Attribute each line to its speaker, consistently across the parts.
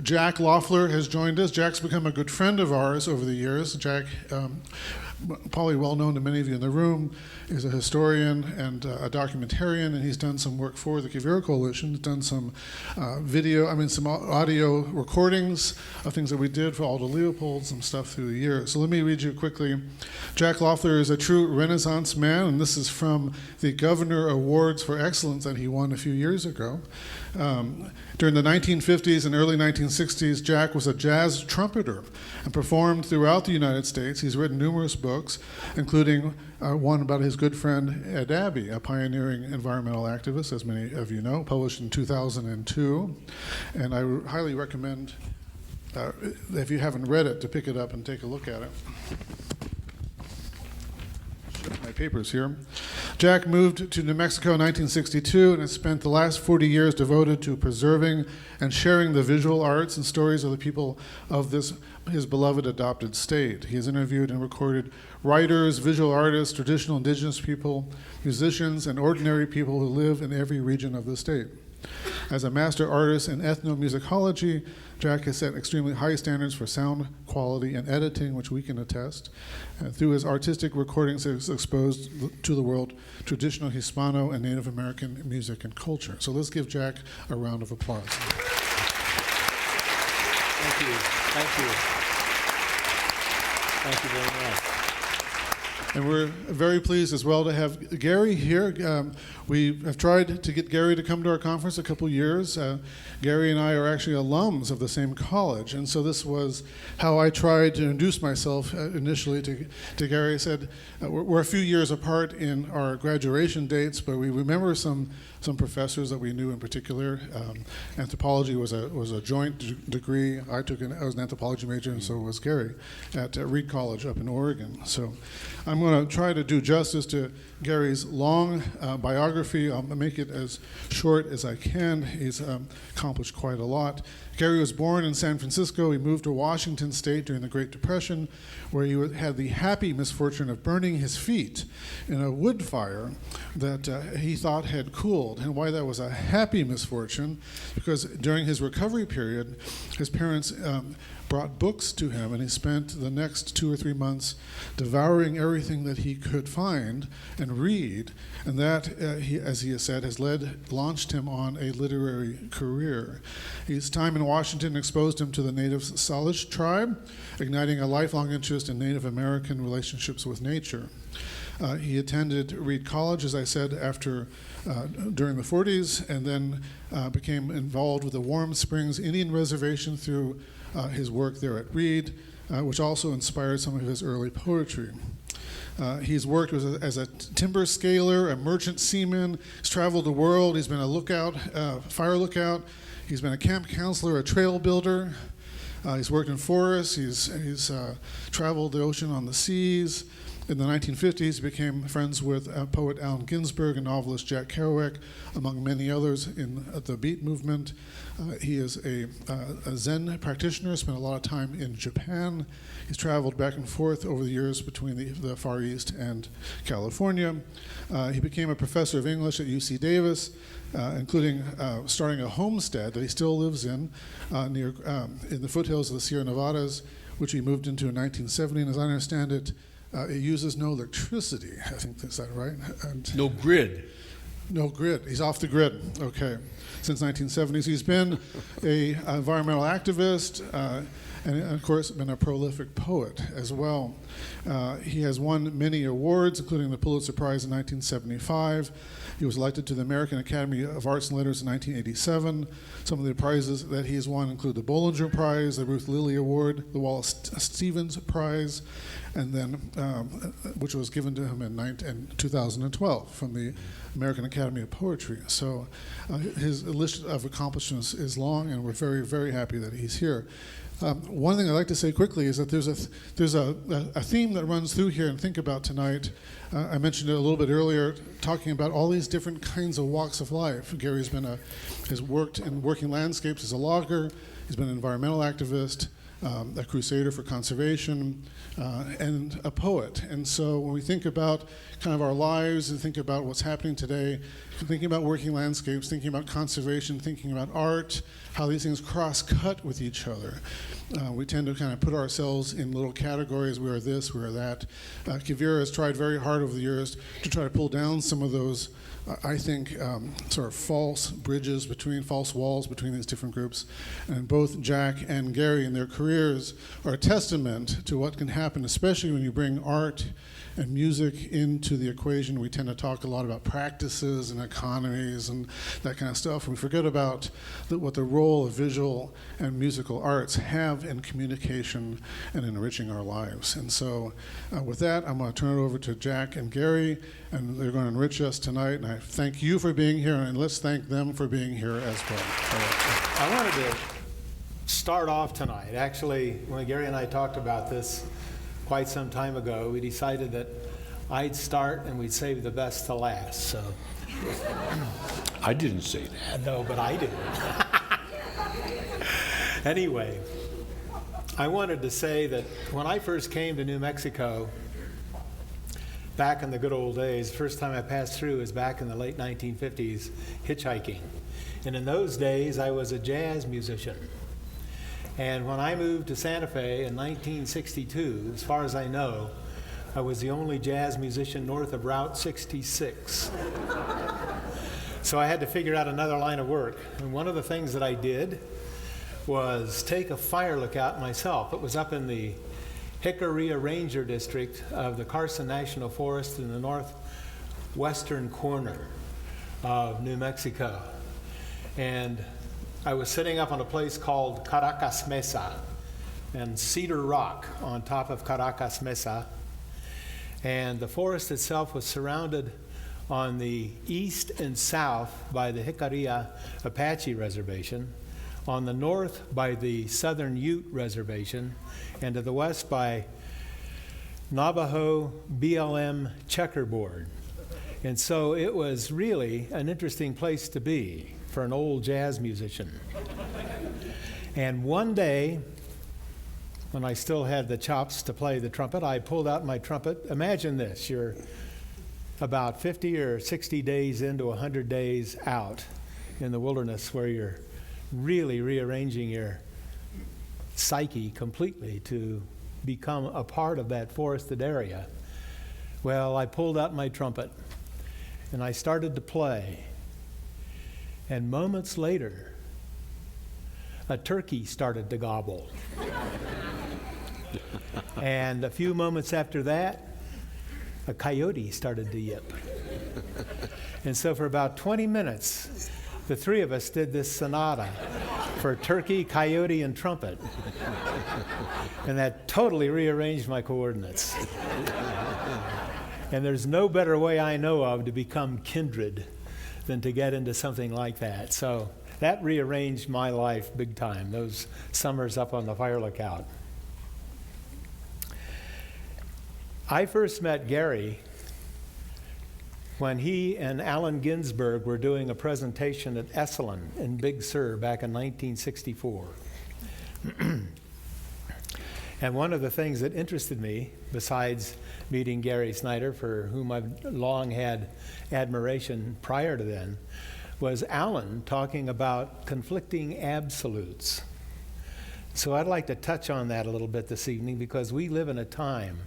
Speaker 1: Jack Loeffler has joined us. Jack's become a good friend of ours over the years. Jack, probably well known to many of you in the room, is a historian and a documentarian, and he's done some work for the Quivira Coalition. He's done some some audio recordings of things that we did for Aldo Leopold, some stuff through the years. So let me read you quickly. Jack Loeffler is a true Renaissance man, and this is from the Governor Awards for Excellence that he won a few years ago. During the 1950s and early 1960s, Jack was a jazz trumpeter and performed throughout the United States. He's written numerous books, including one about his good friend Ed Abbey, a pioneering environmental activist, as many of you know, published in 2002. And I highly recommend, if you haven't read it, to pick it up and take a look at it. My papers here. Jack moved to New Mexico in 1962 and has spent the last 40 years devoted to preserving and sharing the visual arts and stories of the people of his beloved adopted state. He has interviewed and recorded writers, visual artists, traditional indigenous people, musicians, and ordinary people who live in every region of the state. As a master artist in ethnomusicology, Jack has set extremely high standards for sound quality and editing, which we can attest. Through his artistic recordings, he has exposed to the world traditional Hispano and Native American music and culture. So let's give Jack a round of applause.
Speaker 2: Thank you. Thank you. Thank you very much.
Speaker 1: And we're very pleased as well to have Gary here. We have tried to get Gary to come to our conference a couple years. Gary and I are actually alums of the same college, and so this was how I tried to introduce myself initially to Gary. I said, we're a few years apart in our graduation dates, but we remember some professors that we knew in particular. Anthropology was a joint degree. I was an anthropology major, and so was Gary at Reed College up in Oregon. So I'm going to try to do justice to Gary's long biography. I'll make it as short as I can. He's accomplished quite a lot. Gary was born in San Francisco. He moved to Washington State during the Great Depression, where he had the happy misfortune of burning his feet in a wood fire that he thought had cooled. And why that was a happy misfortune, because during his recovery period, his parents brought books to him, and he spent the next 2 or 3 months devouring everything that he could find and read, and that, as he has said, has launched him on a literary career. His time in Washington exposed him to the Native Salish tribe, igniting a lifelong interest in Native American relationships with nature. He attended Reed College, as I said, during the 40s, and then became involved with the Warm Springs Indian Reservation through his work there at Reed, which also inspired some of his early poetry. He's worked as a timber scaler, a merchant seaman. He's traveled the world. He's been a lookout, fire lookout. He's been a camp counselor, a trail builder. He's worked in forests. He's traveled the ocean on the seas. In the 1950s, he became friends with poet Allen Ginsberg and novelist Jack Kerouac, among many others in the Beat movement. He is a Zen practitioner, spent a lot of time in Japan. He's traveled back and forth over the years between the Far East and California. He became a professor of English at UC Davis, including starting a homestead that he still lives in the foothills of the Sierra Nevadas, which he moved into in 1970. And as I understand it, it uses no electricity. I think, is that right? And
Speaker 2: no grid.
Speaker 1: No grid. He's off the grid. Okay. Since 1970s, he's been an environmental activist, and of course, been a prolific poet as well. He has won many awards, including the Pulitzer Prize in 1975. He was elected to the American Academy of Arts and Letters in 1987. Some of the prizes that he has won include the Bollinger Prize, the Ruth Lilly Award, the Wallace Stevens Prize, and then which was given to him in 2012 from the American Academy of Poetry. So his list of accomplishments is long, and we're very, very happy that he's here. One thing I'd like to say quickly is that there's a theme that runs through here and think about tonight. I mentioned it a little bit earlier, talking about all these different kinds of walks of life. Gary's has worked in working landscapes as a logger. He's been an environmental activist. a crusader for conservation, and a poet. And so when we think about kind of our lives and think about what's happening today, thinking about working landscapes, thinking about conservation, thinking about art, how these things cross-cut with each other. We tend to kind of put ourselves in little categories. We are this, we are that. Quivira has tried very hard over the years to try to pull down some of those, I think, sort of false bridges between, false walls between these different groups. And both Jack and Gary in their careers are a testament to what can happen, especially when you bring art and music into the equation. We tend to talk a lot about practices and economies and that kind of stuff. We forget about what the role of visual and musical arts have in communication and enriching our lives. And so with that, I'm going to turn it over to Jack and Gary, and they're going to enrich us tonight. And I thank you for being here, and let's thank them for being here as well.
Speaker 2: I wanted to start off tonight. Actually, when Gary and I talked about this quite some time ago, we decided that I'd start and we'd save the best to last. So
Speaker 3: I didn't say that.
Speaker 2: no, but I did. Anyway, I wanted to say that when I first came to New Mexico, back in the good old days, the first time I passed through was back in the late 1950s, hitchhiking. And in those days, I was a jazz musician. And when I moved to Santa Fe in 1962, as far as I know, I was the only jazz musician north of Route 66. So I had to figure out another line of work. And one of the things that I did was take a fire lookout myself. It was up in the Querencia Ranger District of the Carson National Forest in the northwestern corner of New Mexico. And I was sitting up on a place called Caracas Mesa and Cedar Rock on top of Caracas Mesa. And the forest itself was surrounded on the east and south by the Jicarilla Apache Reservation, on the north by the Southern Ute Reservation, and to the west by Navajo BLM checkerboard. And so it was really an interesting place to be for an old jazz musician. And one day, when I still had the chops to play the trumpet, I pulled out my trumpet. Imagine this, you're about 50 or 60 days into 100 days out in the wilderness where you're really rearranging your psyche completely to become a part of that forested area. Well, I pulled out my trumpet and I started to play. And moments later, a turkey started to gobble. And a few moments after that, a coyote started to yip. And so for about 20 minutes, the three of us did this sonata for turkey, coyote, and trumpet. And that totally rearranged my coordinates. And there's no better way I know of to become kindred than to get into something like that. So that rearranged my life big time, those summers up on the fire lookout. I first met Gary when he and Allen Ginsberg were doing a presentation at Esalen in Big Sur back in 1964. And one of the things that interested me, besides meeting Gary Snyder, for whom I've long had admiration prior to then, was Allen talking about conflicting absolutes. So I'd like to touch on that a little bit this evening, because we live in a time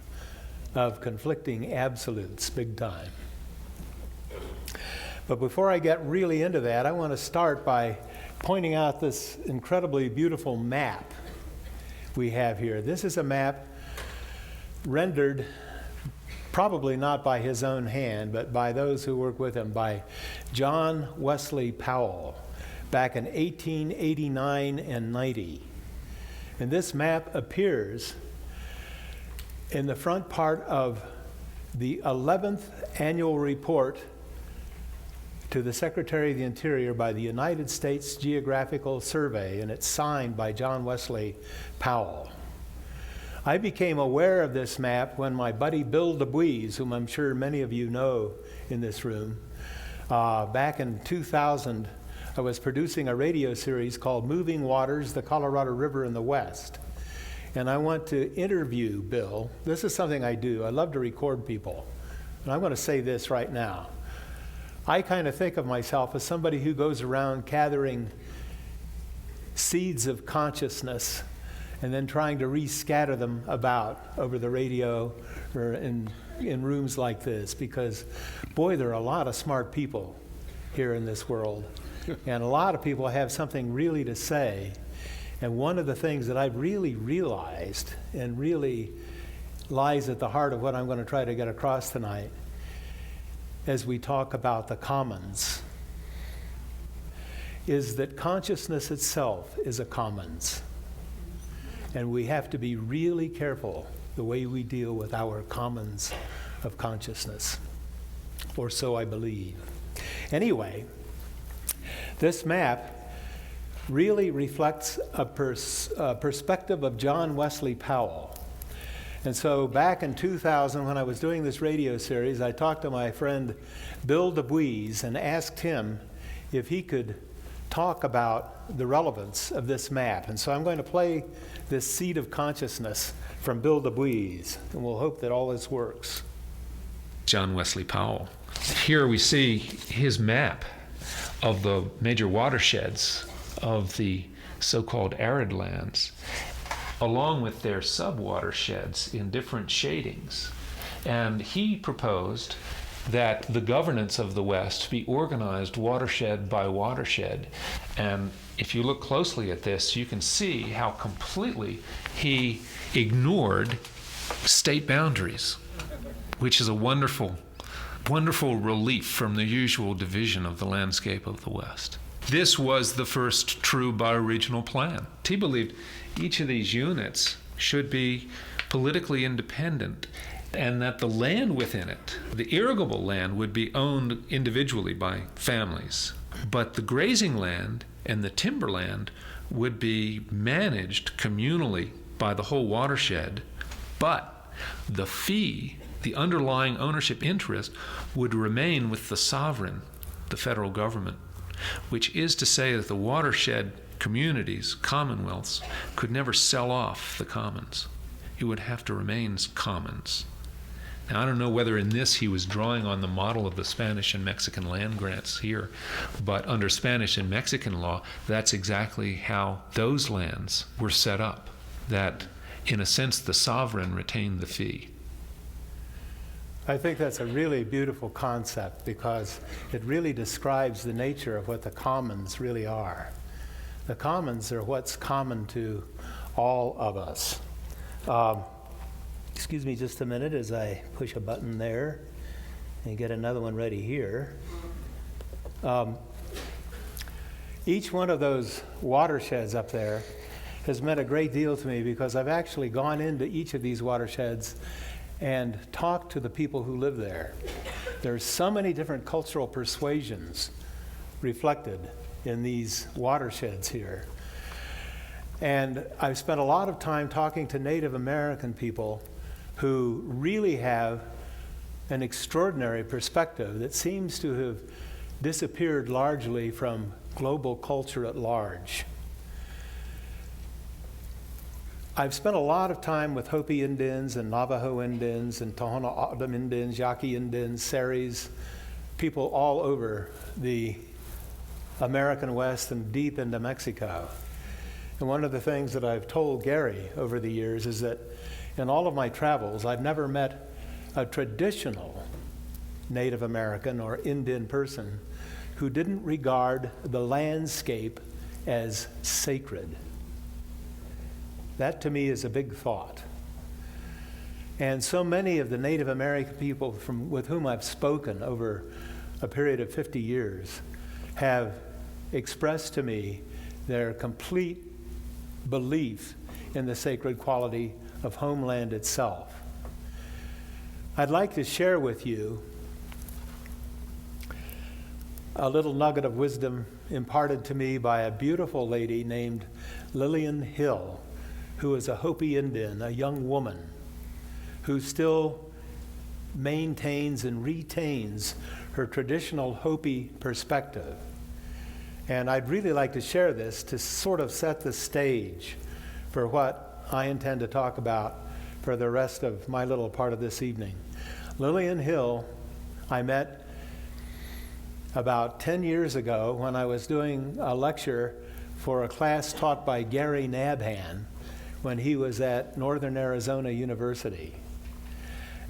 Speaker 2: of conflicting absolutes, big time. But before I get really into that, I want to start by pointing out this incredibly beautiful map we have here. This is a map rendered probably not by his own hand, but by those who work with him, by John Wesley Powell back in 1889 and 90. And this map appears in the front part of the 11th annual report to the Secretary of the Interior by the United States Geographical Survey, and it's signed by John Wesley Powell. I became aware of this map when my buddy Bill DeBuise, whom I'm sure many of you know in this room, back in 2000, I was producing a radio series called Moving Waters, the Colorado River in the West. and I want to interview Bill. This is something I do. I love to record people. And I'm going to say this right now. I kind of think of myself as somebody who goes around gathering seeds of consciousness and then trying to rescatter them about over the radio or in rooms like this, because, boy, there are a lot of smart people here in this world. And a lot of people have something really to say. And one of the things that I've really realized and really lies at the heart of what I'm going to try to get across tonight as we talk about the commons is that consciousness itself is a commons. And we have to be really careful the way we deal with our commons of consciousness, or so I believe. Anyway, this map really reflects a perspective of John Wesley Powell. And so back in 2000, when I was doing this radio series, I talked to my friend Bill DuBois and asked him if he could talk about the relevance of this map. And so I'm going to play this seed of consciousness from Bill DuBois, and we'll hope that all this works.
Speaker 4: John Wesley Powell. Here we see his map of the major watersheds of the so-called arid lands, along with their sub-watersheds in different shadings. And he proposed that the governance of the West be organized watershed by watershed. And if you look closely at this, you can see how completely he ignored state boundaries, which is a wonderful, wonderful relief from the usual division of the landscape of the West. This was the first true bioregional plan. He believed each of these units should be politically independent, and that the land within it, the irrigable land, would be owned individually by families. But the grazing land and the timberland would be managed communally by the whole watershed, but the fee, the underlying ownership interest, would remain with the sovereign, the federal government, which is to say that the watershed communities, commonwealths, could never sell off the commons. It would have to remain commons. Now, I don't know whether in this he was drawing on the model of the Spanish and Mexican land grants here, but under Spanish and Mexican law, that's exactly how those lands were set up, that in a sense the sovereign retained the fee.
Speaker 2: I think that's a really beautiful concept because it really describes the nature of what the commons really are. The commons are what's common to all of us. Excuse me just a minute as I push a button there and get another one ready here. Each one of those watersheds up there has meant a great deal to me because I've actually gone into each of these watersheds and talked to the people who live there. There's so many different cultural persuasions reflected in these watersheds here. And I've spent a lot of time talking to Native American people who really have an extraordinary perspective that seems to have disappeared largely from global culture at large. I've spent a lot of time with Hopi Indians and Navajo Indians and Tohono O'odham Indians, Yaqui Indians, Seris, people all over the American West and deep into Mexico. And one of the things that I've told Gary over the years is that in all of my travels, I've never met a traditional Native American or Indian person who didn't regard the landscape as sacred. That to me is a big thought. And so many of the Native American people with whom I've spoken over a period of 50 years have expressed to me their complete belief in the sacred quality of homeland itself. I'd like to share with you a little nugget of wisdom imparted to me by a beautiful lady named Lillian Hill, who is a Hopi Indian, a young woman who still maintains and retains her traditional Hopi perspective. And I'd really like to share this to sort of set the stage for what I intend to talk about for the rest of my little part of this evening. Lillian Hill, I met about 10 years ago when I was doing a lecture for a class taught by Gary Nabhan when he was at Northern Arizona University.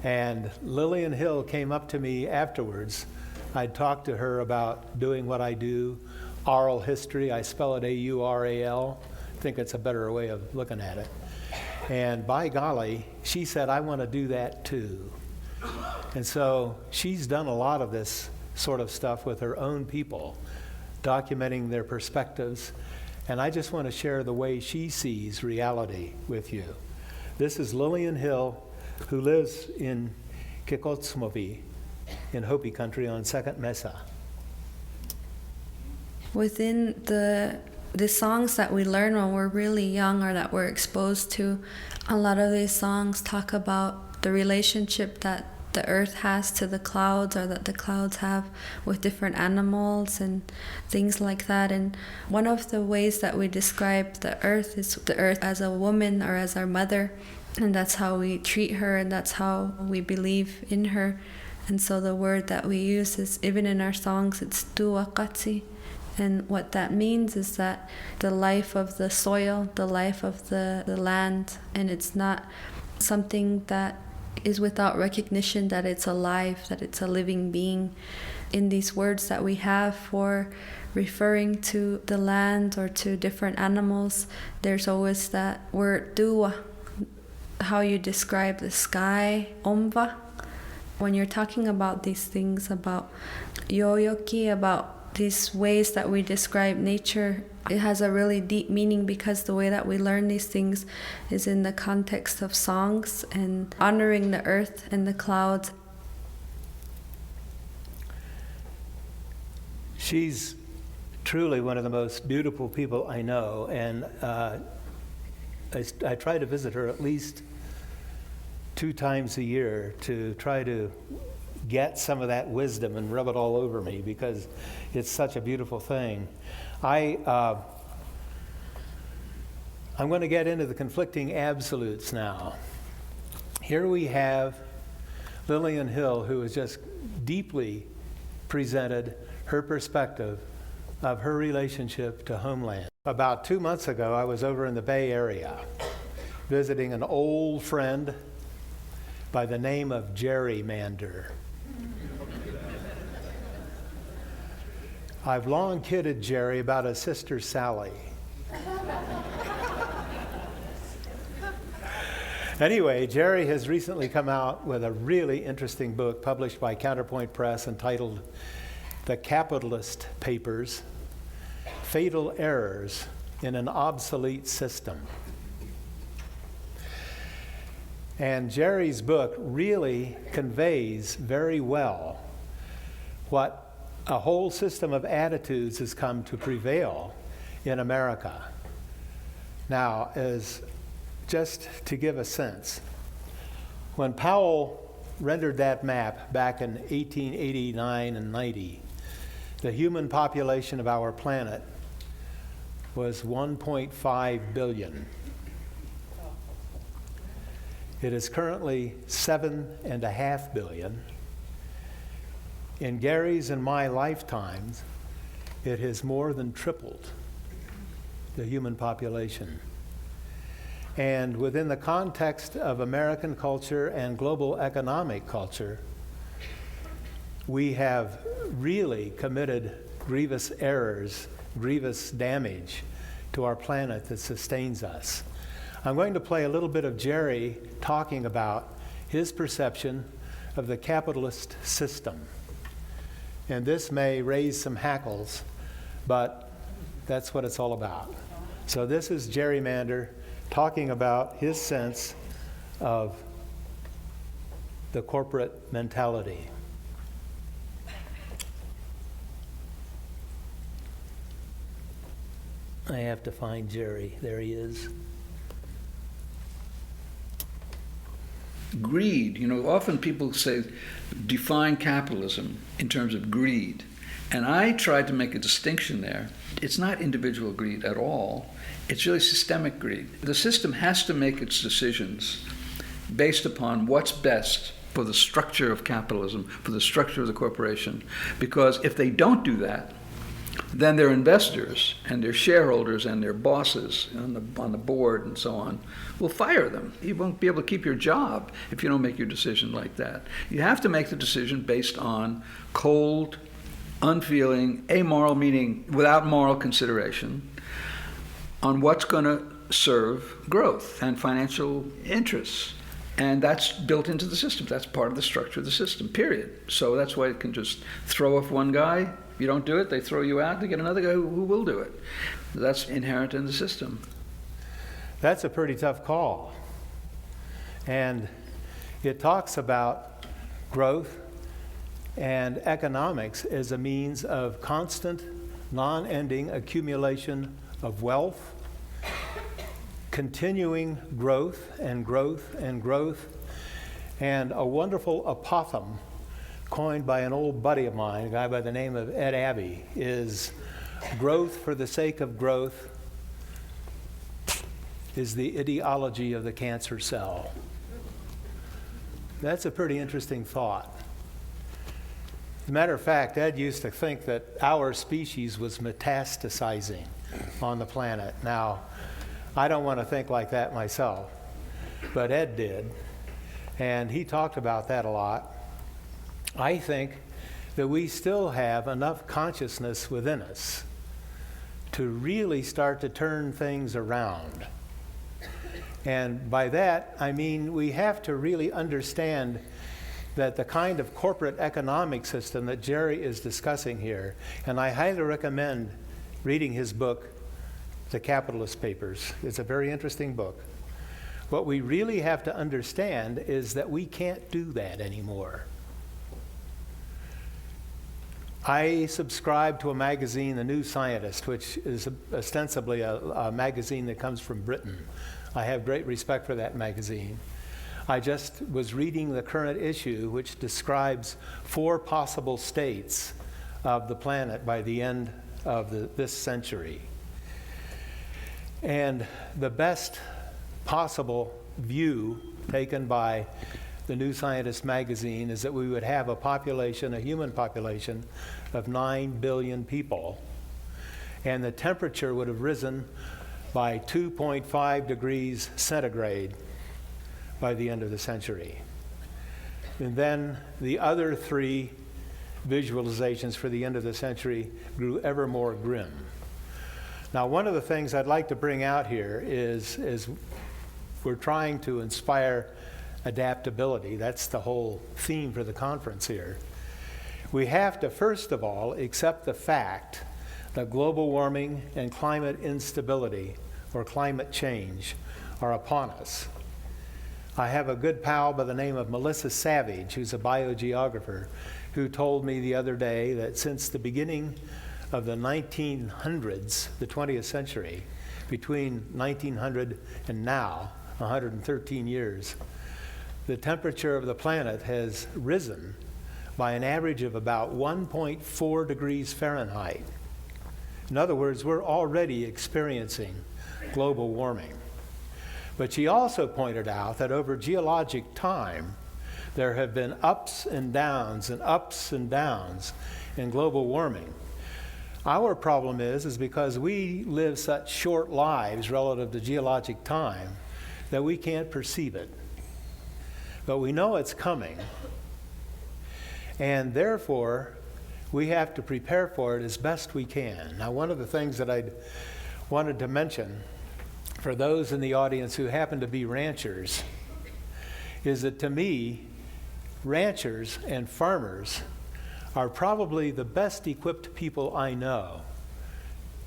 Speaker 2: And Lillian Hill came up to me afterwards. I'd talked to her about doing what I do, oral history. I spell it A-U-R-A-L. I think it's a better way of looking at it. And by golly, she said, I want to do that too. And so she's done a lot of this sort of stuff with her own people, documenting their perspectives. And I just want to share the way she sees reality with you. This is Lillian Hill, who lives in Kikotsmovi in Hopi country on Second Mesa.
Speaker 5: Within the songs that we learn when we're really young or that we're exposed to, a lot of these songs talk about the relationship that the earth has to the clouds, or that the clouds have with different animals and things like that. And one of the ways that we describe the earth is the earth as a woman or as our mother, and that's how we treat her, and that's how we believe in her. And so the word that we use is, even in our songs, it's tuakatsi. And what that means is that the life of the soil, the life of the land, and it's not something that is without recognition that it's alive, that it's a living being. In these words that we have for referring to the land or to different animals, there's always that word tua, how you describe the sky, omva. When you're talking about these things, about yoyoki, about these ways that we describe nature, it has a really deep meaning, because the way that we learn these things is in the context of songs and honoring the earth and the clouds.
Speaker 2: She's truly one of the most beautiful people I know, and I try to visit her at least 2 times a year to try to get some of that wisdom and rub it all over me, because it's such a beautiful thing. I'm going to get into the conflicting absolutes now. Here we have Lillian Hill, who has just deeply presented her perspective of her relationship to homeland. About 2 months ago, I was over in the Bay Area visiting an old friend by the name of Gerrymander. I've long kidded Jerry about his sister Sally. Anyway, Jerry has recently come out with a really interesting book published by Counterpoint Press entitled The Capitalist Papers: Fatal Errors in an Obsolete System. And Jerry's book really conveys very well what a whole system of attitudes has come to prevail in America. Now, as just to give a sense, when Powell rendered that map back in 1889 and 90, the human population of our planet was 1.5 billion. It is currently 7.5 billion. In Gary's and my lifetimes, it has more than tripled the human population. And within the context of American culture and global economic culture, we have really committed grievous errors, grievous damage to our planet that sustains us. I'm going to play a little bit of Jerry talking about his perception of the capitalist system. And this may raise some hackles, but that's what it's all about. So this is Gerrymander talking about his sense of the corporate mentality. I have to find Jerry. There he is.
Speaker 6: Greed, often people say, define capitalism in terms of greed. And I tried to make a distinction there. It's not individual greed at all. It's really systemic greed. The system has to make its decisions based upon what's best for the structure of capitalism, for the structure of the corporation. Because if they don't do that, then their investors and their shareholders and their bosses on the board and so on will fire them. You won't be able to keep your job if you don't make your decision like that. You have to make the decision based on cold, unfeeling, amoral, meaning without moral consideration, on what's going to serve growth and financial interests. And that's built into the system. That's part of the structure of the system, period. So that's why it can just throw off one guy. If you don't do it, they throw you out. They get another guy who will do it. That's inherent in the system.
Speaker 2: That's a pretty tough call. And it talks about growth and economics as a means of constant, non-ending accumulation of wealth, continuing growth and growth and growth, and a wonderful apothegm coined by an old buddy of mine, a guy by the name of Ed Abbey, is growth for the sake of growth is the ideology of the cancer cell. That's a pretty interesting thought. As a matter of fact, Ed used to think that our species was metastasizing on the planet. Now, I don't want to think like that myself, but Ed did, and he talked about that a lot. I think that we still have enough consciousness within us to really start to turn things around. And by that, I mean we have to really understand that the kind of corporate economic system that Jerry is discussing here, and I highly recommend reading his book, The Capitalist Papers. It's a very interesting book. What we really have to understand is that we can't do that anymore. I subscribe to a magazine, The New Scientist, which is ostensibly a magazine that comes from Britain. I have great respect for that magazine. I just was reading the current issue, which describes 4 possible states of the planet by the end of this century. And the best possible view taken by the New Scientist magazine is that we would have a population, a human population, of 9 billion people. And the temperature would have risen by 2.5 degrees centigrade by the end of the century. And then the other 3 visualizations for the end of the century grew ever more grim. Now, one of the things I'd like to bring out here is we're trying to inspire adaptability. That's the whole theme for the conference here. We have to, first of all, accept the fact that global warming and climate instability or climate change are upon us. I have a good pal by the name of Melissa Savage, who's a biogeographer, who told me the other day that since the beginning of the 1900s, the 20th century, between 1900 and now, 113 years, the temperature of the planet has risen by an average of about 1.4 degrees Fahrenheit. In other words, we're already experiencing global warming. But she also pointed out that over geologic time, there have been ups and downs and ups and downs in global warming. Our problem is because we live such short lives relative to geologic time that we can't perceive it. But we know it's coming, and therefore we have to prepare for it as best we can. Now, one of the things that I wanted to mention for those in the audience who happen to be ranchers is that, to me, ranchers and farmers are probably the best equipped people I know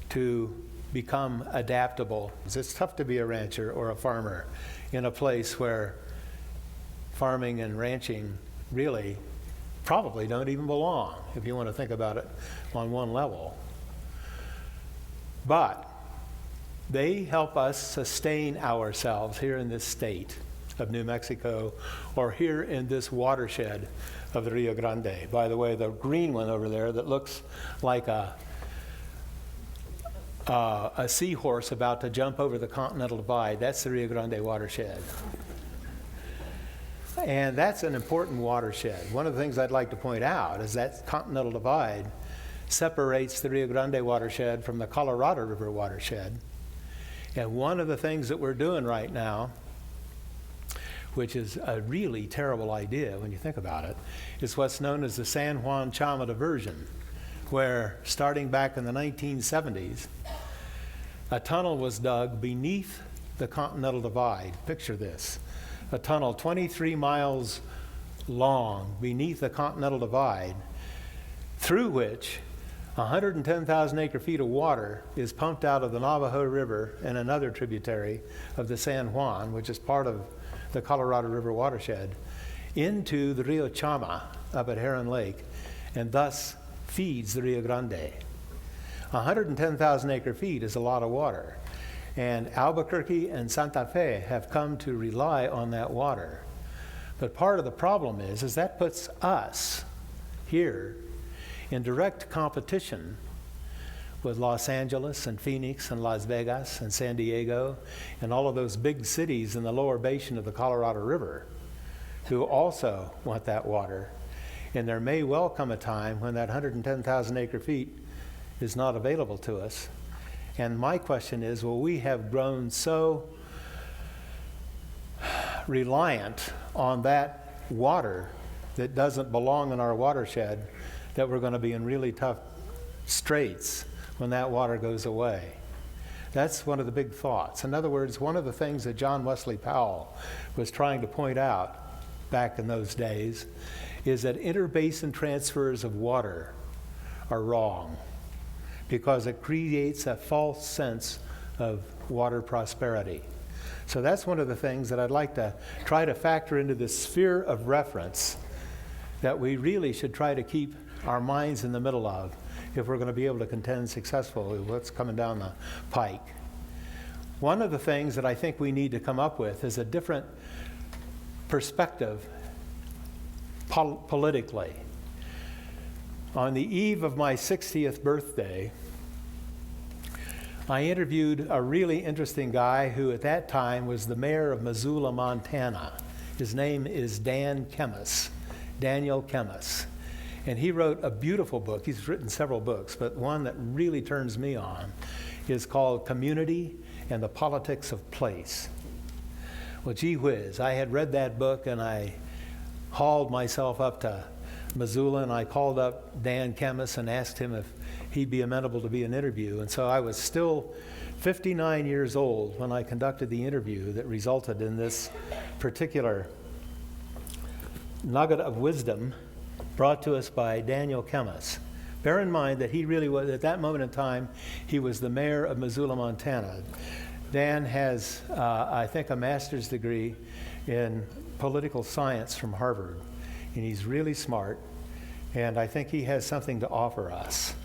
Speaker 2: to become adaptable. It's tough to be a rancher or a farmer in a place where farming and ranching really probably don't even belong, if you want to think about it on one level. But they help us sustain ourselves here in this state. of New Mexico, or here in this watershed of the Rio Grande. By the way, the green one over there that looks like a seahorse about to jump over the Continental Divide, that's the Rio Grande watershed. And that's an important watershed. One of the things I'd like to point out is that Continental Divide separates the Rio Grande watershed from the Colorado River watershed. And one of the things that we're doing right now, which is a really terrible idea when you think about it, is what's known as the San Juan Chama diversion, where starting back in the 1970s, a tunnel was dug beneath the Continental Divide. Picture this. A tunnel 23 miles long beneath the Continental Divide, through which 110,000 acre feet of water is pumped out of the Navajo River and another tributary of the San Juan, which is part of the Colorado River watershed, into the Rio Chama up at Heron Lake, and thus feeds the Rio Grande. 110,000 acre feet is a lot of water. And Albuquerque and Santa Fe have come to rely on that water. But part of the problem is that puts us here in direct competition with Los Angeles and Phoenix and Las Vegas and San Diego and all of those big cities in the lower basin of the Colorado River who also want that water. And there may well come a time when that 110,000 acre feet is not available to us. And my question is, will we have grown so reliant on that water that doesn't belong in our watershed that we're going to be in really tough straits when that water goes away? That's one of the big thoughts. In other words, one of the things that John Wesley Powell was trying to point out back in those days is that interbasin transfers of water are wrong, because it creates a false sense of water prosperity. So that's one of the things that I'd like to try to factor into the sphere of reference that we really should try to keep our minds in the middle of if we're going to be able to contend successfully with what's coming down the pike. One of the things that I think we need to come up with is a different perspective politically. On the eve of my 60th birthday, I interviewed a really interesting guy who at that time was the mayor of Missoula, Montana. His name is Daniel Kemmis. And he wrote a beautiful book. He's written several books, but one that really turns me on is called Community and the Politics of Place. Well, gee whiz, I had read that book and I hauled myself up to Missoula, and I called up Dan Kemmis and asked him if he'd be amenable to be an interview. And so I was still 59 years old when I conducted the interview that resulted in this particular nugget of wisdom brought to us by Daniel Kemmis. Bear in mind that he really was, at that moment in time, he was the mayor of Missoula, Montana. Dan has, I think, a master's degree in political science from Harvard. And he's really smart, and I think he has something to offer us.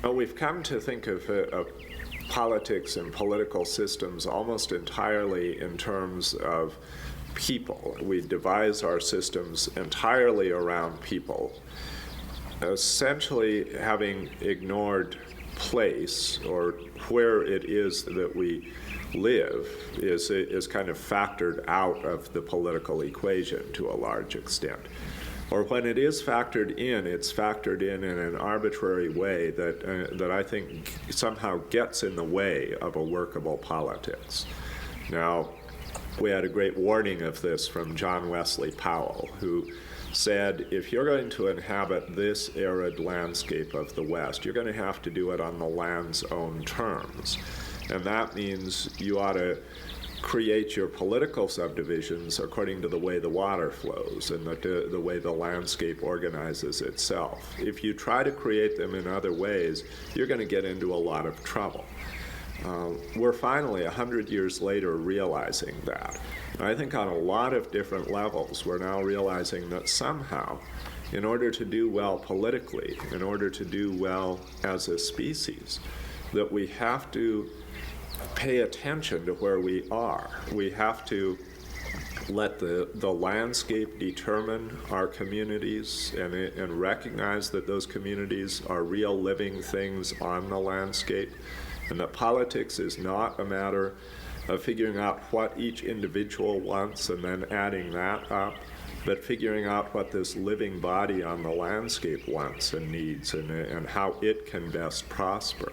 Speaker 7: Well, we've come to think of politics and political systems almost entirely in terms of people. We devise our systems entirely around people, essentially having ignored place, or where it is that we live is kind of factored out of the political equation to a large extent. Or when it is factored in, it's factored in an arbitrary way that I think somehow gets in the way of a workable politics. Now, we had a great warning of this from John Wesley Powell, who said, if you're going to inhabit this arid landscape of the West, you're going to have to do it on the land's own terms. And that means you ought to create your political subdivisions according to the way the water flows and the way the landscape organizes itself. If you try to create them in other ways, you're going to get into a lot of trouble. We're finally, 100 years later, realizing that. And I think on a lot of different levels, we're now realizing that somehow, in order to do well politically, in order to do well as a species, that we have to pay attention to where we are. We have to let the landscape determine our communities and recognize that those communities are real living things on the landscape, and that politics is not a matter of figuring out what each individual wants and then adding that up, but figuring out what this living body on the landscape wants and needs and how it can best prosper.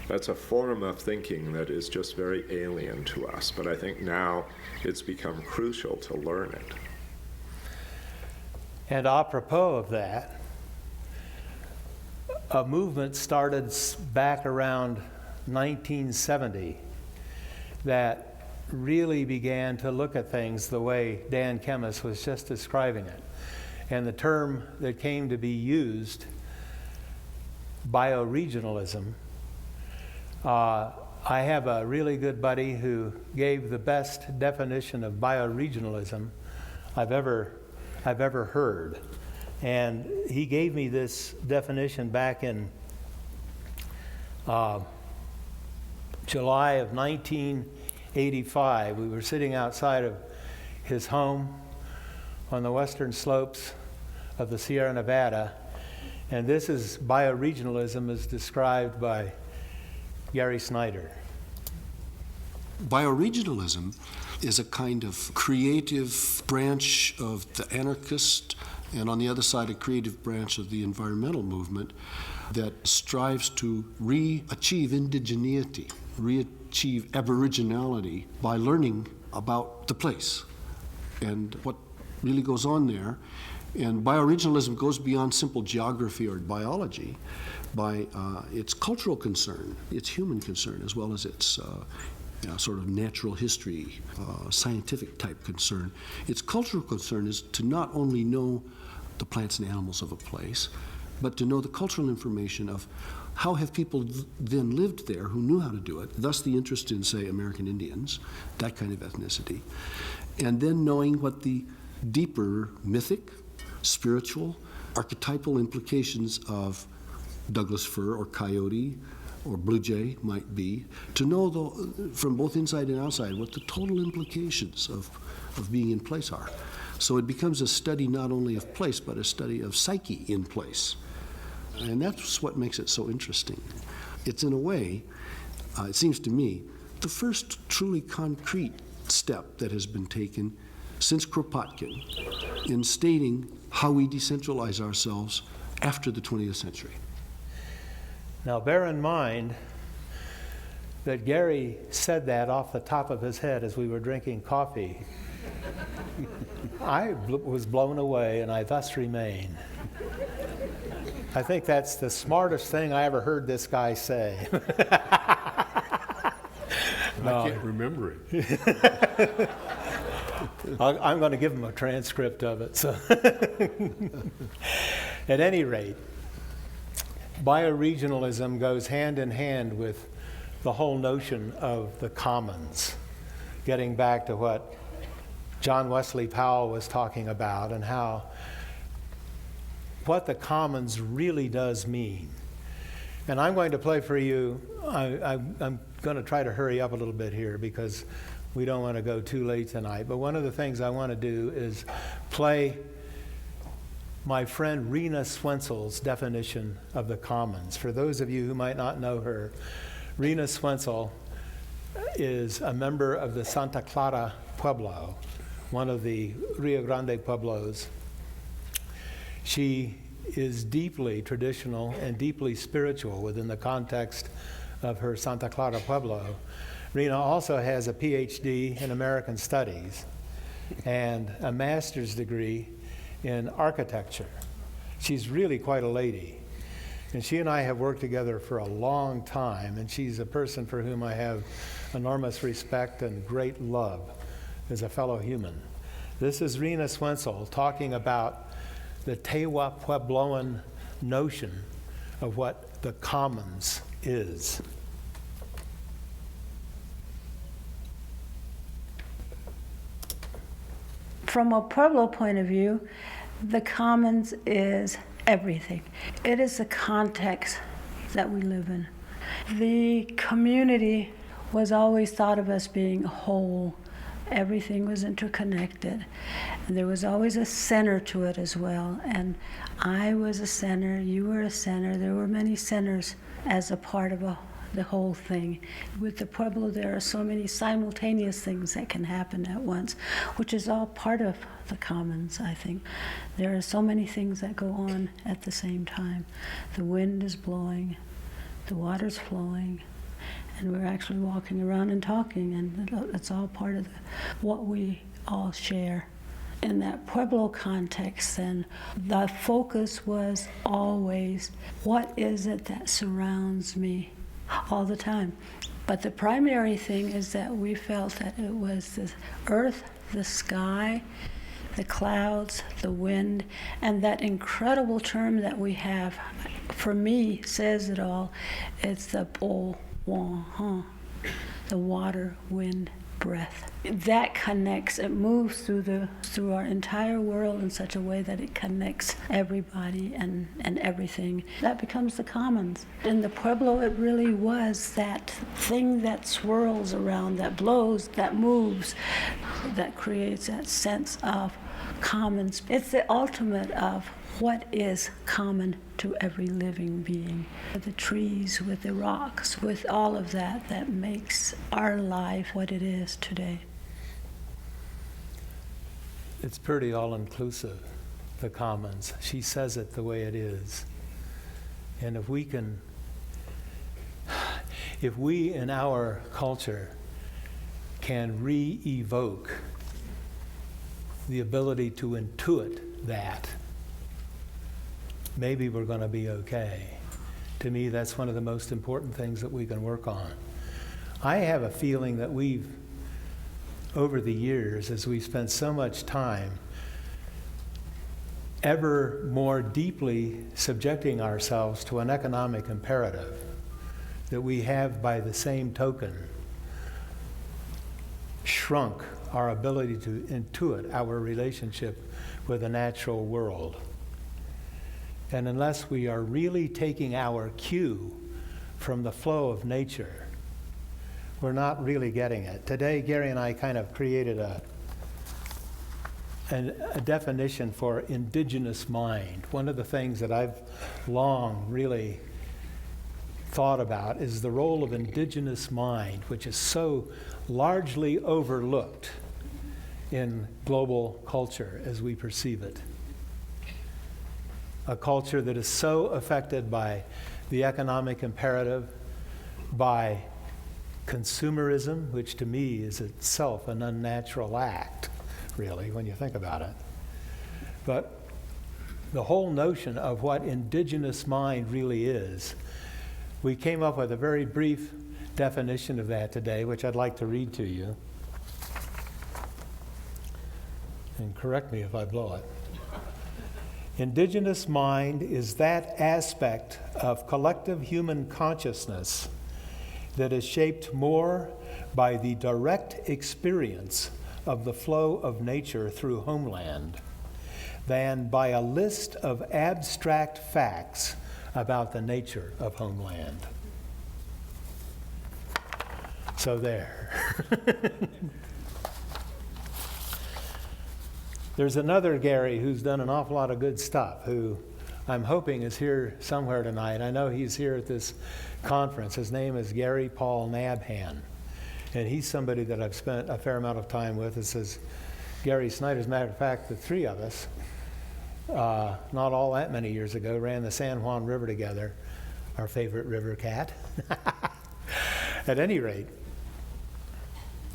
Speaker 7: That's a form of thinking that is just very alien to us, but I think now it's become crucial to learn it.
Speaker 2: And apropos of that, a movement started back around 1970 that really began to look at things the way Dan Kemmis was just describing it. And the term that came to be used, bioregionalism, I have a really good buddy who gave the best definition of bioregionalism I've ever heard. And he gave me this definition back in July of 1985. We were sitting outside of his home on the western slopes of the Sierra Nevada. And this is bioregionalism as described by Gary Snyder.
Speaker 8: Bioregionalism is a kind of creative branch of the anarchist, and on the other side, a creative branch of the environmental movement that strives to re-achieve indigeneity, re-achieve aboriginality by learning about the place and what really goes on there. And bioregionalism goes beyond simple geography or biology by its cultural concern, its human concern, as well as its sort of natural history, scientific type concern. Its cultural concern is to not only know the plants and animals of a place, but to know the cultural information of how have people then lived there who knew how to do it, thus the interest in, say, American Indians, that kind of ethnicity, and then knowing what the deeper mythic, spiritual, archetypal implications of Douglas fir or coyote or blue jay might be, to know from both inside and outside what the total implications of being in place are. So it becomes a study not only of place, but a study of psyche in place. And that's what makes it so interesting. It's in a way, it seems to me, the first truly concrete step that has been taken since Kropotkin in stating how we decentralize ourselves after the 20th century.
Speaker 2: Now bear in mind that Gary said that off the top of his head as we were drinking coffee. I was blown away, and I thus remain. I think that's the smartest thing I ever heard this guy say.
Speaker 3: I can't remember it.
Speaker 2: I'm going to give him a transcript of it. So, at any rate, bioregionalism goes hand in hand with the whole notion of the commons, getting back to what John Wesley Powell was talking about and how what the commons really does mean. And I'm going to play for you, I'm going to try to hurry up a little bit here because we don't want to go too late tonight, but one of the things I want to do is play my friend Rena Swensel's definition of the commons. For those of you who might not know her, Rena Swensel is a member of the Santa Clara Pueblo, one of the Rio Grande Pueblos. She is deeply traditional and deeply spiritual within the context of her Santa Clara Pueblo. Rena also has a PhD in American Studies and a master's degree in architecture. She's really quite a lady. And she and I have worked together for a long time, and she's a person for whom I have enormous respect and great love as a fellow human. This is Rena Swensel talking about the Tewa Puebloan notion of what the commons is.
Speaker 9: From a Pueblo point of view, the commons is everything. It is the context that we live in. The community was always thought of as being whole. Everything was interconnected. And there was always a center to it as well. And I was a center, you were a center. There were many centers as a part of the whole thing. With the Pueblo, there are so many simultaneous things that can happen at once, which is all part of the commons, I think. There are so many things that go on at the same time. The wind is blowing, the water's flowing, and we're actually walking around and talking, and it's all part of what we all share. In that Pueblo context, then, the focus was always, what is it that surrounds me all the time? But the primary thing is that we felt that it was the earth, the sky, the clouds, the wind, and that incredible term that we have, for me, says it all. It's the po, wan, the water, wind, breath. That connects, it moves through our entire world in such a way that it connects everybody and everything. That becomes the commons. In the Pueblo, it really was that thing that swirls around, that blows, that moves, that creates that sense of commons. It's the ultimate of what is common to every living being. With the trees, with the rocks, with all of that, that makes our life what it is today.
Speaker 2: It's pretty all-inclusive, the commons. She says it the way it is. And if we in our culture can re-evoke the ability to intuit that, maybe we're going to be okay. To me, that's one of the most important things that we can work on. I have a feeling that we've, over the years, as we've spent so much time ever more deeply subjecting ourselves to an economic imperative, that we have, by the same token, shrunk our ability to intuit our relationship with the natural world. And unless we are really taking our cue from the flow of nature, we're not really getting it. Today, Gary and I kind of created a definition for indigenous mind. One of the things that I've long really thought about is the role of indigenous mind, which is so largely overlooked in global culture as we perceive it. A culture that is so affected by the economic imperative, by consumerism, which to me is itself an unnatural act, really, when you think about it. But the whole notion of what indigenous mind really is, we came up with a very brief definition of that today, which I'd like to read to you. And correct me if I blow it. Indigenous mind is that aspect of collective human consciousness that is shaped more by the direct experience of the flow of nature through homeland than by a list of abstract facts about the nature of homeland. So there. There's another Gary who's done an awful lot of good stuff, who I'm hoping is here somewhere tonight. I know he's here at this conference. His name is Gary Paul Nabhan. And he's somebody that I've spent a fair amount of time with. This is Gary Snyder. As a matter of fact, the three of us, not all that many years ago, ran the San Juan River together, our favorite river cat. At any rate,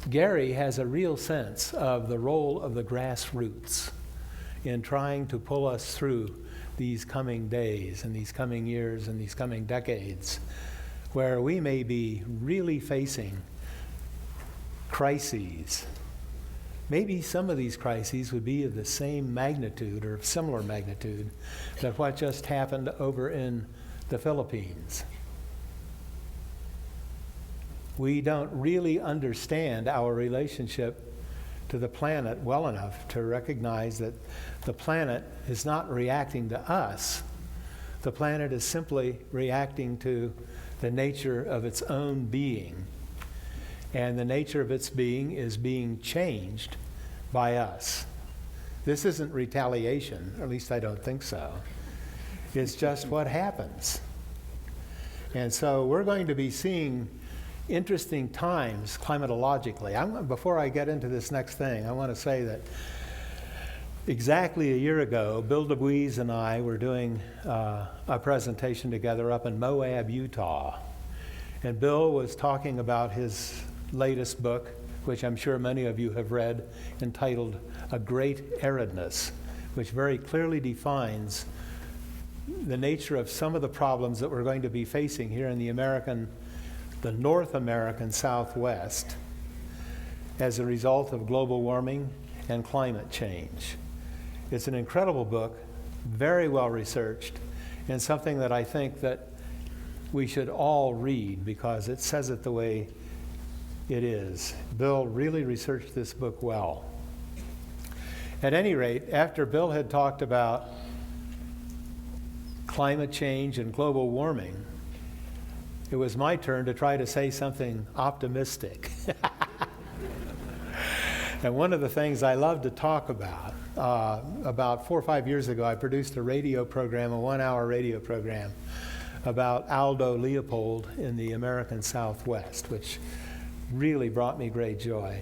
Speaker 2: Gary has a real sense of the role of the grassroots in trying to pull us through these coming days and these coming years and these coming decades, where we may be really facing crises. Maybe some of these crises would be of the same magnitude or of similar magnitude to what just happened over in the Philippines. We don't really understand our relationship to the planet well enough to recognize that the planet is not reacting to us. The planet is simply reacting to the nature of its own being. and the nature of its being is being changed by us. This isn't retaliation, or at least I don't think so. It's just what happens. And so we're going to be seeing interesting times climatologically. Before I get into this next thing, I want to say that exactly a year ago, Bill DeBuise and I were doing a presentation together up in Moab, Utah. And Bill was talking about his latest book, which I'm sure many of you have read, entitled A Great Aridness, which very clearly defines the nature of some of the problems that we're going to be facing here in the North American Southwest as a result of global warming and climate change. It's an incredible book, very well researched, and something that I think that we should all read because it says it the way it is. Bill really researched this book well. At any rate, after Bill had talked about climate change and global warming, it was my turn to try to say something optimistic. And one of the things I love to talk about 4 or 5 years ago, I produced a radio program, a 1-hour radio program, about Aldo Leopold in the American Southwest, which really brought me great joy.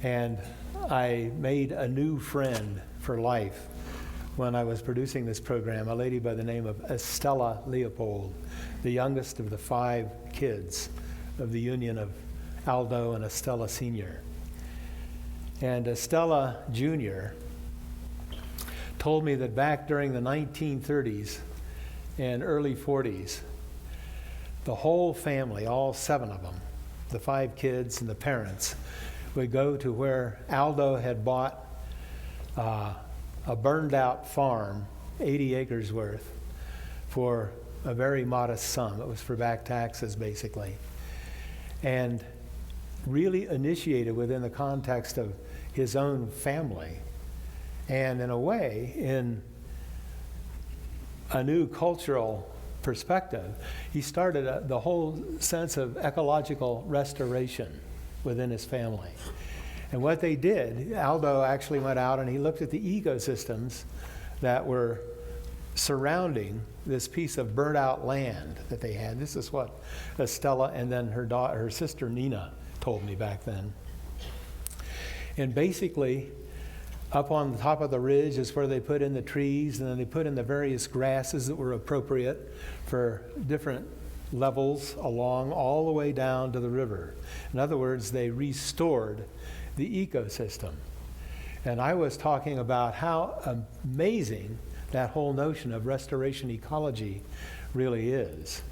Speaker 2: And I made a new friend for life when I was producing this program, a lady by the name of Estella Leopold, the youngest of the 5 kids of the union of Aldo and Estella Sr. And Estella Jr. told me that back during the 1930s and early 40s, the whole family, all 7 of them, the 5 kids and the parents, would go to where Aldo had bought a burned out farm, 80 acres worth, for a very modest sum. It was for back taxes, basically. And really initiated within the context of his own family. And in a way, in a new cultural perspective, he started the whole sense of ecological restoration within his family. And what they did, Aldo actually went out and he looked at the ecosystems that were surrounding this piece of burnt out land that they had. This is what Estella and then her sister Nina told me back then. And basically, up on the top of the ridge is where they put in the trees, and then they put in the various grasses that were appropriate for different levels along all the way down to the river. In other words, they restored the ecosystem. And I was talking about how amazing that whole notion of restoration ecology really is,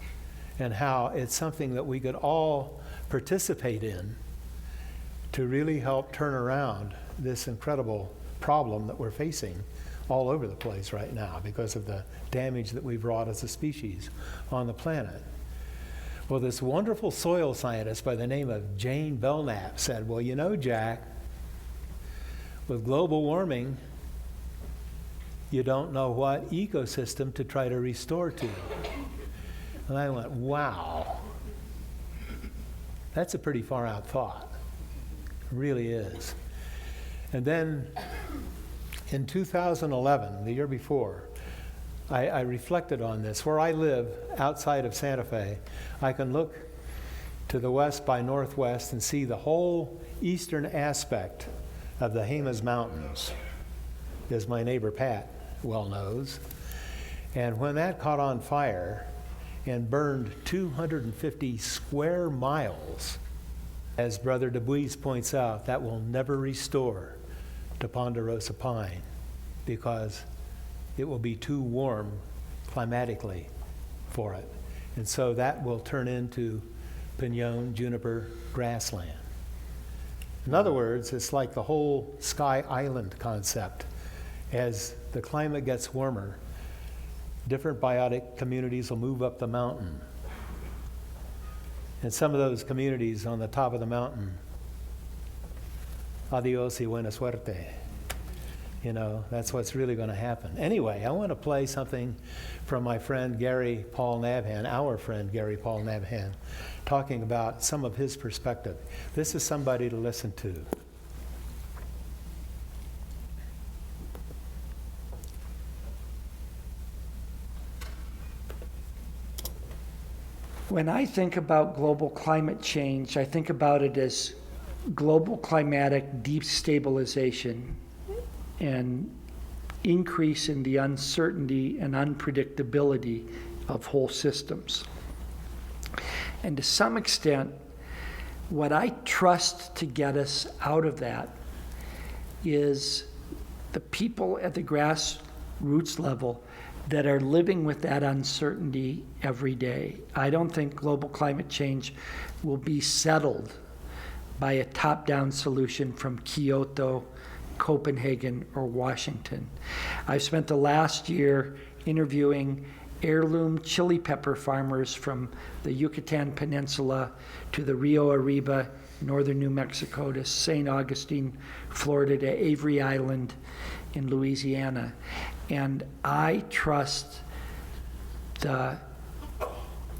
Speaker 2: and how it's something that we could all participate in to really help turn around this incredible problem that we're facing all over the place right now because of the damage that we've wrought as a species on the planet. Well, this wonderful soil scientist by the name of Jane Belknap said, well, you know, Jack, with global warming, you don't know what ecosystem to try to restore to. And I went, wow, that's a pretty far out thought. It really is. And then in 2011, the year before, I reflected on this. Where I live, outside of Santa Fe, I can look to the west by northwest and see the whole eastern aspect of the Jemez Mountains, as my neighbor Pat well knows. And when that caught on fire and burned 250 square miles, as Brother DeBuise points out, that will never restore to Ponderosa pine because it will be too warm climatically for it. And so that will turn into pinon, juniper, grassland. In other words, it's like the whole Sky Island concept. As the climate gets warmer, different biotic communities will move up the mountain. And some of those communities on the top of the mountain, adios y buena suerte. That's what's really going to happen. Anyway, I want to play something from my friend Gary Paul Nabhan, our friend Gary Paul Nabhan, talking about some of his perspective. This is somebody to listen to.
Speaker 10: When I think about global climate change, I think about it as global climatic destabilization and increase in the uncertainty and unpredictability of whole systems. And to some extent, what I trust to get us out of that is the people at the grassroots level that are living with that uncertainty every day. I don't think global climate change will be settled by a top-down solution from Kyoto, Copenhagen, or Washington. I've spent the last year interviewing heirloom chili pepper farmers from the Yucatan Peninsula to the Rio Arriba, northern New Mexico, to St. Augustine, Florida, to Avery Island in Louisiana. And I trust the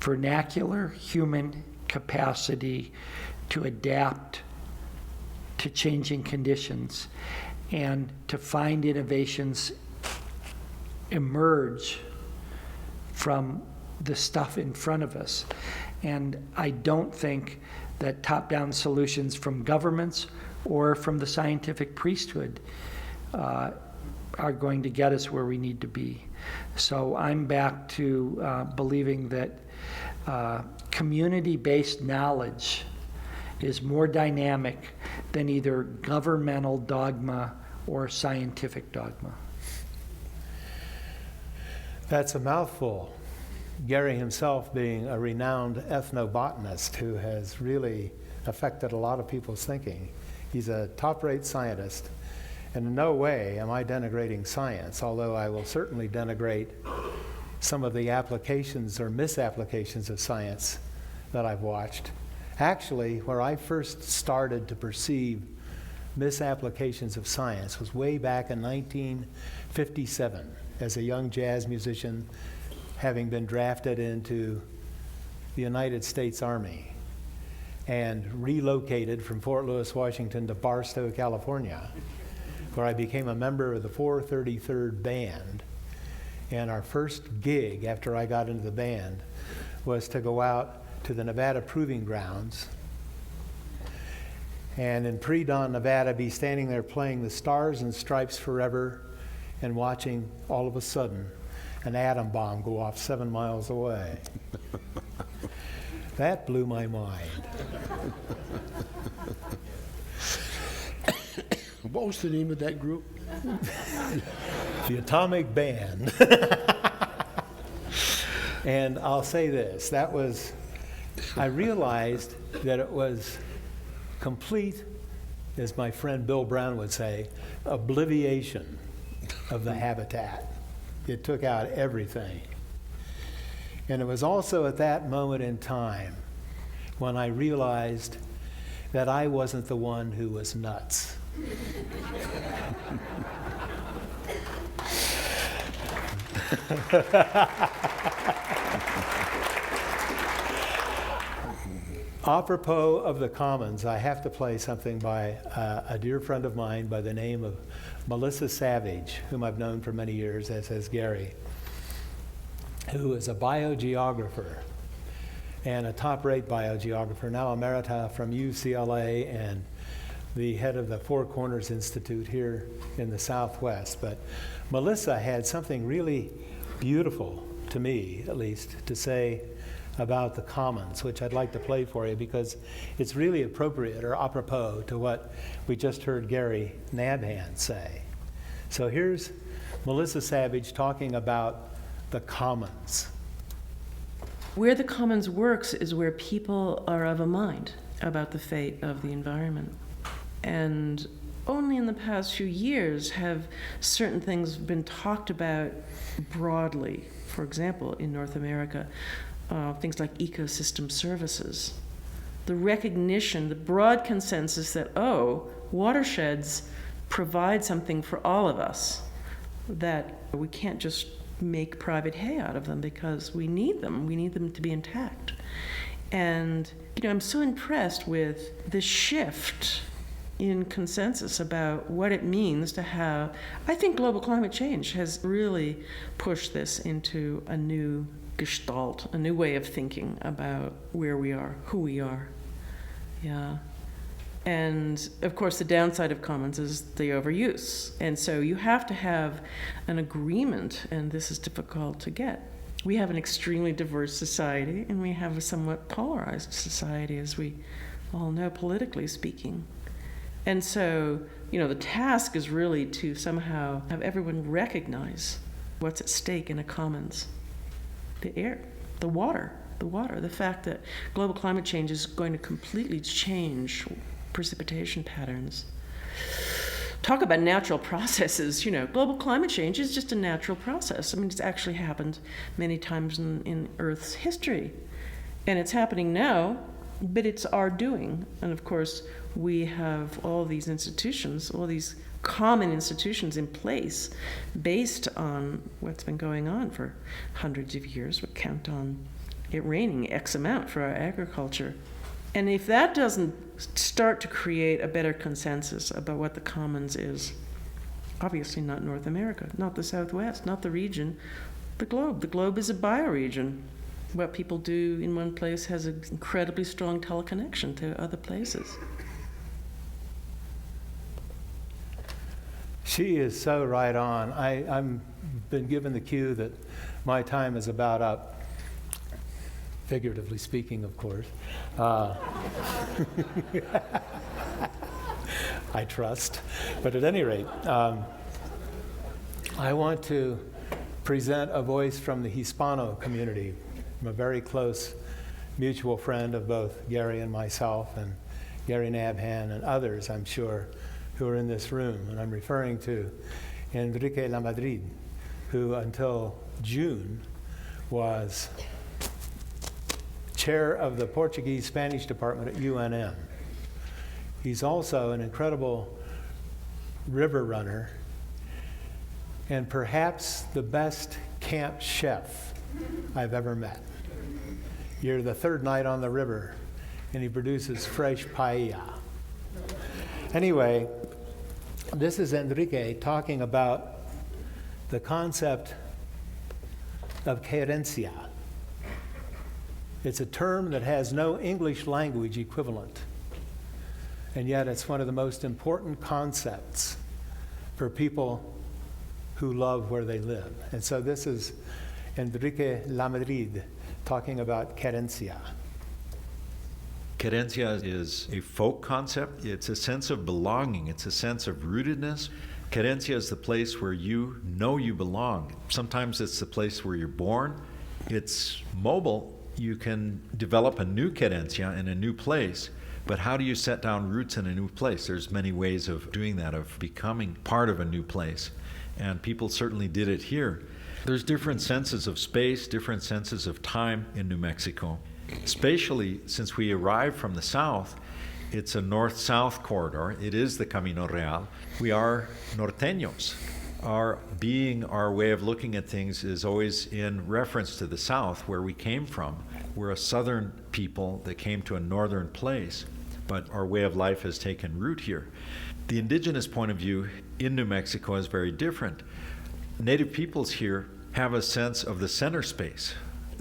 Speaker 10: vernacular human capacity to adapt to changing conditions and to find innovations emerge from the stuff in front of us. And I don't think that top-down solutions from governments or from the scientific priesthood are going to get us where we need to be. So I'm back to believing that community-based knowledge is more dynamic than either governmental dogma or scientific dogma.
Speaker 2: That's a mouthful. Gary himself being a renowned ethnobotanist who has really affected a lot of people's thinking. He's a top-rate scientist. And in no way am I denigrating science, although I will certainly denigrate some of the applications or misapplications of science that I've watched. Actually, where I first started to perceive misapplications of science was way back in 1957 as a young jazz musician, having been drafted into the United States Army and relocated from Fort Lewis, Washington to Barstow, California, where I became a member of the 433rd Band. And our first gig after I got into the band was to go out to the Nevada Proving Grounds and in pre-dawn Nevada be standing there playing the Stars and Stripes Forever and watching all of a sudden an atom bomb go off 7 miles away. That blew my mind.
Speaker 8: What was the name of that group?
Speaker 2: The Atomic Band. And I'll say this, I realized that it was complete, as my friend Bill Brown would say, obliviation of the habitat. It took out everything. And it was also at that moment in time when I realized that I wasn't the one who was nuts. Apropos of the commons, I have to play something by a dear friend of mine by the name of Melissa Savage, whom I've known for many years, as has Gary, who is a biogeographer and a top-rate biogeographer, now emerita from UCLA and the head of the Four Corners Institute here in the Southwest. But Melissa had something really beautiful, to me at least, to say about the commons, which I'd like to play for you because it's really appropriate or apropos to what we just heard Gary Nabhan say. So here's Melissa Savage talking about the commons.
Speaker 11: Where the commons works is where people are of a mind about the fate of the environment. And only in the past few years have certain things been talked about broadly. For example, in North America, things like ecosystem services. The recognition, the broad consensus that, watersheds provide something for all of us, that we can't just make private hay out of them because we need them. We need them to be intact. And, I'm so impressed with the shift in consensus about what it means to have. I think global climate change has really pushed this into a new gestalt, a new way of thinking about where we are, who we are. Yeah. And of course, the downside of commons is the overuse. And so you have to have an agreement, and this is difficult to get. We have an extremely diverse society, and we have a somewhat polarized society, as we all know, politically speaking. And so, the task is really to somehow have everyone recognize what's at stake in a commons. The air, the water, the fact that global climate change is going to completely change precipitation patterns. Talk about natural processes. Global climate change is just a natural process. It's actually happened many times in Earth's history. And it's happening now, but it's our doing. And of course, we have all these institutions, all these common institutions in place based on what's been going on for hundreds of years. We count on it raining X amount for our agriculture. And if that doesn't start to create a better consensus about what the commons is, obviously not North America, not the Southwest, not the region, the globe. The globe is a bioregion. What people do in one place has an incredibly strong teleconnection to other places.
Speaker 2: She is so right on. I'm been given the cue that my time is about up. Figuratively speaking, of course. I trust. But at any rate, I want to present a voice from the Hispano community, from a very close mutual friend of both Gary and myself, and Gary Nabhan and others, I'm sure, who are in this room. And I'm referring to Enrique Lamadrid, who until June was chair of the Portuguese-Spanish department at UNM. He's also an incredible river runner and perhaps the best camp chef I've ever met. You're the third night on the river, and he produces fresh paella. Anyway, this is Enrique talking about the concept of Querencia. It's a term that has no English language equivalent, and yet it's one of the most important concepts for people who love where they live. And so this is Enrique Lamadrid talking about Querencia.
Speaker 12: Querencia is a folk concept. It's a sense of belonging. It's a sense of rootedness. Querencia is the place where you know you belong. Sometimes it's the place where you're born. It's mobile. You can develop a new Querencia in a new place, but how do you set down roots in a new place? There's many ways of doing that, of becoming part of a new place, and people certainly did it here. There's different senses of space, different senses of time in New Mexico. Spatially, since we arrived from the south, it's a north-south corridor. It is the Camino Real. We are norteños. Our being, our way of looking at things is always in reference to the south, where we came from. We're a southern people that came to a northern place, but our way of life has taken root here. The indigenous point of view in New Mexico is very different. Native peoples here have a sense of the center space.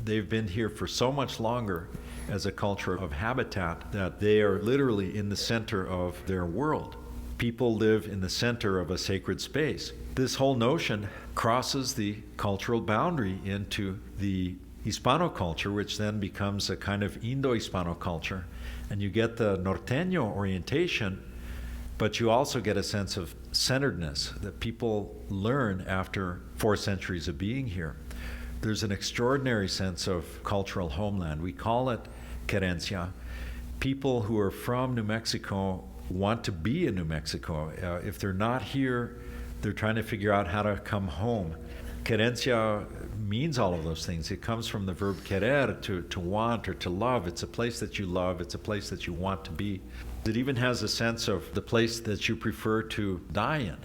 Speaker 12: They've been here for so much longer as a culture of habitat that they are literally in the center of their world. People live in the center of a sacred space. This whole notion crosses the cultural boundary into the Hispano culture, which then becomes a kind of Indo-Hispano culture. And you get the norteño orientation, but you also get a sense of centeredness that people learn after 4 centuries of being here. There's an extraordinary sense of cultural homeland. We call it Querencia. People who are from New Mexico want to be in New Mexico. If they're not here, they're trying to figure out how to come home. Querencia means all of those things. It comes from the verb querer, to want or to love. It's a place that you love. It's a place that you want to be. It even has a sense of the place that you prefer to die in.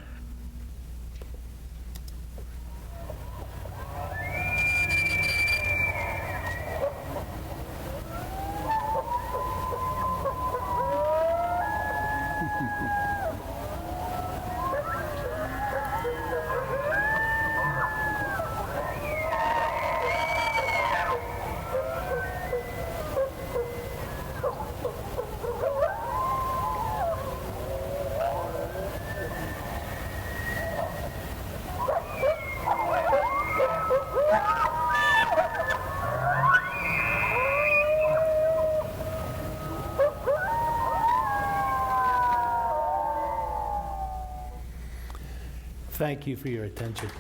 Speaker 2: Thank you for your attention.